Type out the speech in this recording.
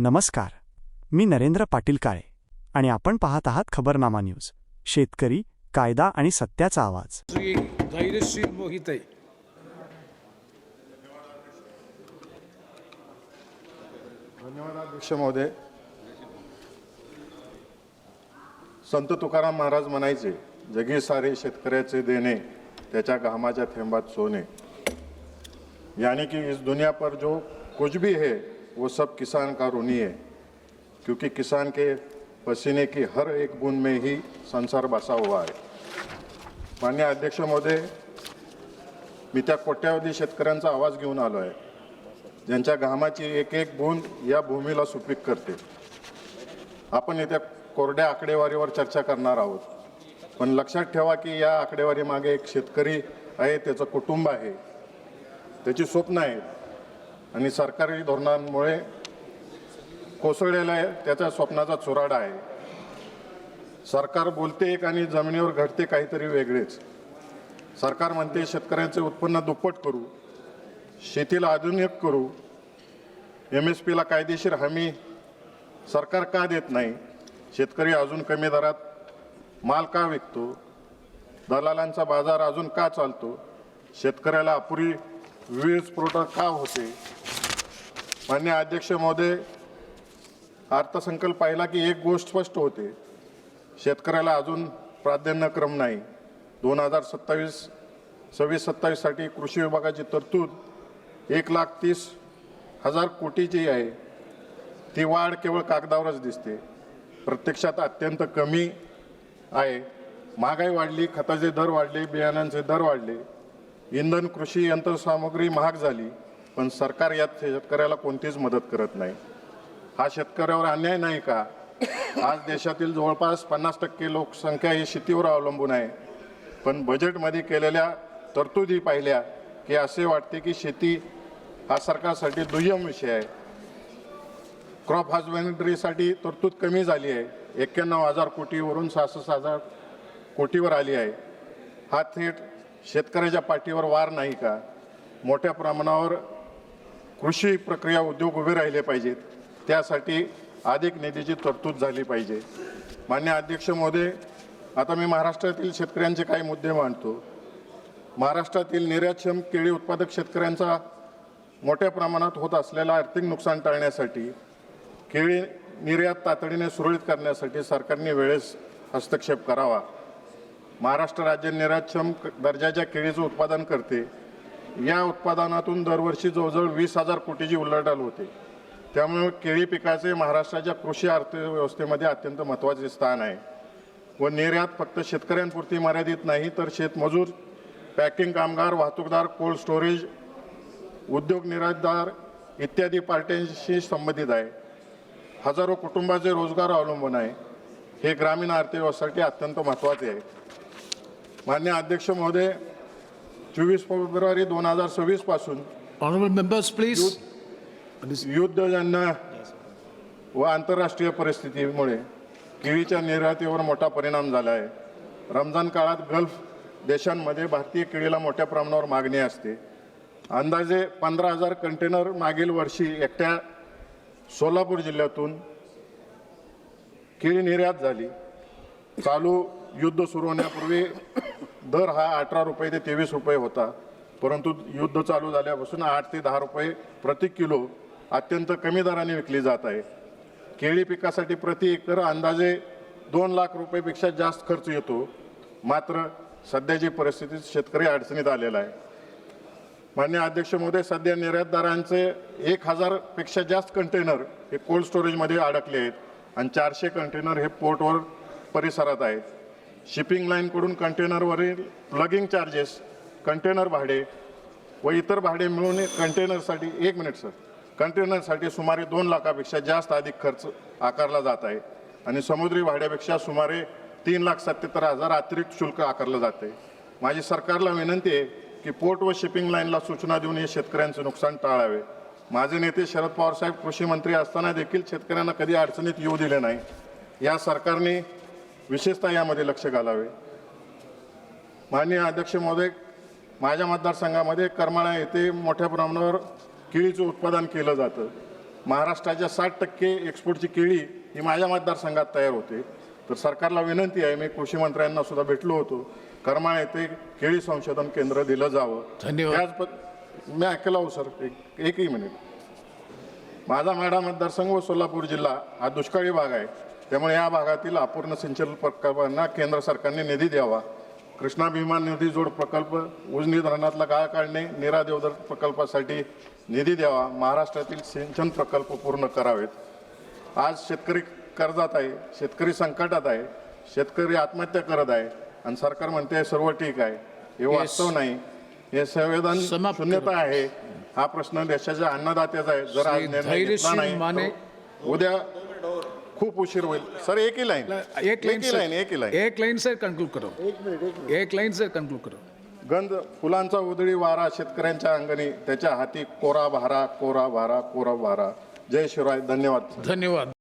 नमस्कार, मी नरेंद्र पाटील काळे आणि आपण पाहत आहात खबरनामा न्यूज. शेतकरी, कायदा आणि सत्याचा आवाज. धैर्यशील मोहित आहे. धन्यवाद अध्यक्ष महोदय. संत तुकाराम महाराज म्हणायचे, जगी सारे शेतकऱ्याचे देणे, त्याच्या घामाच्या थेंबात सोने. यानी कि इस दुनिया पर जो कुछ भी है वो सब किसान का ऋणी है, क्योंकि किसान के पसीने की हर एक बूंद में ही संसार बसा हुआ है. माननीय अध्यक्ष महोदय, मी त्या कोट्यावधी शेतकऱ्यांचा आवाज घेऊन आलो आहे, ज्यांच्या घामाची एक एक बूंद या भूमीला सुपीक करते. आपण येत्या कोरड्या आकडेवारीवर चर्चा करणार आहोत, पण लक्षात ठेवा की या आकडेवारी मागे एक शेतकरी आहे, त्याचं कुटुंब आहे, त्याची स्वप्न आहेत आणि सरकारी धोरणांमुळे कोसळलेला आहे त्याच्या स्वप्नाचा चुराडा आहे. सरकार बोलते एक आणि जमिनीवर घडते काहीतरी वेगळेच. सरकार म्हणते शेतकऱ्यांचे उत्पन्न दुप्पट करू, शेतीला आधुनिक करू, MSPला कायदेशीर हमी सरकार का देत नाही, शेतकरी अजून कमी दरात माल का विकतो, दलालांचा बाजार अजून का चालतो, शेतकऱ्याला अपुरी वीज पुरवठा का होते. माननीय अध्यक्ष महोदय, अर्थसंकल्प पाहिला की एक गोष्ट स्पष्ट होते, शेतकऱ्याला अजून प्राधान्यक्रम नाही. 2027-27 कृषी विभागाची तरतूद 1,30,000 कोटीची आहे. ती वाढ केवळ कागदावरच दिसते, प्रत्यक्षात अत्यंत कमी आहे. महागाई वाढली, खताचे दर वाढले, बियाणांचे दर वाढले, इंधन, कृषी यंत्रसामुग्री महाग झाली, पण सरकार यात शेतकऱ्याला कोणतीच मदत करत नाही. हा शेतकऱ्यावर अन्याय नाही का? आज देशातील जवळपास 50% लोकसंख्या ही शेतीवर अवलंबून आहे, पण बजेटमध्ये केलेल्या तरतुदी पाहिल्या की असे वाटते की शेती हा सरकारसाठी दुय्यम विषय आहे. क्रॉप हजबंड्रीसाठी तरतूद कमी झाली आहे, 91,000 कोटीवरून 66,000 कोटीवर आली आहे. हा थेट शेतकऱ्याच्या पाठीवर वार नाही का? मोठ्या प्रमाणावर कृषी प्रक्रिया उद्योग उभे राहिले पाहिजेत, त्यासाठी अधिक निधीची तरतूद झाली पाहिजे. माननीय अध्यक्ष महोदय, आता मी महाराष्ट्रातील शेतकऱ्यांचे काही मुद्दे मांडतो. महाराष्ट्रातील निर्यातक्षम केळी उत्पादक शेतकऱ्यांचा मोठ्या प्रमाणात होत असलेला आर्थिक नुकसान टाळण्यासाठी, केळी निर्यात तातडीने सुरळीत करण्यासाठी सरकारने वेळेस हस्तक्षेप करावा. महाराष्ट्र राज्य निर्यातक्षम दर्जाच्या केळीचं उत्पादन करते. या उत्पादनातून दरवर्षी जवळजवळ 20,000 कोटीची उलाढाल होते. त्यामुळे केळी पिकाचे महाराष्ट्राच्या कृषी अर्थव्यवस्थेमध्ये अत्यंत महत्त्वाचे स्थान आहे व निर्यात फक्त शेतकऱ्यांपुरती मर्यादित नाही, तर शेतमजूर, पॅकिंग कामगार, वाहतूकदार, कोल्ड स्टोरेज, उद्योग निर्यातदार इत्यादी पार्ट्यांशी संबंधित आहे. हजारो कुटुंबाचे रोजगार अवलंबून आहे. हे ग्रामीण अर्थव्यवस्थेसाठी अत्यंत महत्त्वाचे आहे. माननीय अध्यक्ष महोदय, 24 फेब्रुवारी 2026 पासून Honorable members, please. युद्धजन्य व आंतरराष्ट्रीय परिस्थितीमुळे केळीच्या निर्यातीवर मोठा परिणाम झाला आहे. रमजान काळात गल्फ देशांमध्ये भारतीय केळीला मोठ्या प्रमाणावर मागणी असते. अंदाजे 15,000 कंटेनर मागील वर्षी एकट्या सोलापूर जिल्ह्यातून केळी निर्यात झाली. चालू युद्ध सुरू होण्यापूर्वी दर हा 18 रुपये ते 23 रुपये होता, परंतु युद्ध चालू झाल्यापासून 8 ते 10 रुपये प्रति किलो अत्यंत कमी दराने विकली जात आहे. केळी पिकासाठी प्रति एकर अंदाजे 2 लाख रुपयेपेक्षा जास्त खर्च येतो. मात्र सध्याची परिस्थिती शेतकरी अडचणीत आलेला आहे. माननीय अध्यक्ष महोदय, सध्या निर्यातदारांचे 1,000 पेक्षा जास्त कंटेनर हे कोल्ड स्टोरेजमध्ये अडकले आहेत आणि 400 कंटेनर हे पोर्टवर परिसरात आहेत. शिपिंग लाईनकडून कंटेनरवरील प्लगिंग चार्जेस, कंटेनर भाडे व इतर भाडे मिळून कंटेनरसाठी सुमारे 2 लाखापेक्षा जास्त अधिक खर्च आकारला जात आहे आणि समुद्री भाड्यापेक्षा सुमारे 3,77,000 अतिरिक्त शुल्क आकारलं जाते. माझी सरकारला विनंती आहे की पोर्ट व शिपिंग लाईनला सूचना देऊन हे शेतकऱ्यांचे नुकसान टाळावे. माझे नेते शरद पवार साहेब कृषी मंत्री असताना देखील शेतकऱ्यांना कधी अडचणीत येऊ दिले नाही. या सरकारने विशेषतः यामध्ये लक्ष घालावे. माननीय अध्यक्ष महोदय, माझ्या मतदारसंघामध्ये करमाळा येथे मोठ्या प्रमाणावर केळीचं उत्पादन केलं जातं. महाराष्ट्राच्या 60% एक्सपोर्टची केळी ही माझ्या मतदारसंघात तयार होते. तर सरकारला विनंती आहे, मी कृषी मंत्र्यांना सुद्धा भेटलो होतो, करमाळ येथे केळी संशोधन केंद्र दिलं जावं. धन्यवाद. मी ऐकलं हो सर, एकही मिनिट. माझा माढा मतदारसंघ व सोलापूर जिल्हा हा दुष्काळी भाग आहे, त्यामुळे या भागातील अपूर्ण सिंचन प्रकल्पांना केंद्र सरकारने निधी द्यावा. कृष्णा भीमा नदी जोड प्रकल्प, उजनी धरणातला गाळ काढणे, नीरा देवधर प्रकल्पासाठी निधी द्यावा. महाराष्ट्रातील सिंचन प्रकल्प पूर्ण करावेत. आज शेतकरी कर्जात आहे, शेतकरी संकटात आहे, शेतकरी आत्महत्या करत आहे आणि सरकार म्हणते सर्व ठीक आहे. हे वास्तव नाही, हे संवेदन समाप्त शून्यता आहे. हा प्रश्न देशाच्या अन्नदात्याचा आहे. जर आज निर्णय घेतला नाही तर उद्या खूप उशीर होईल. सर एक लाईन एक लाइन से कंक्लूड करो. एक लाइन से कंक्लूड करो. गंध फुलांचा उधळी वारा शेतकऱ्यांच्या अंगणी, त्याच्या हाती कोरा भारा, कोरा भारा, कोरा भारा. जय शिवराय. धन्यवाद. धन्यवाद.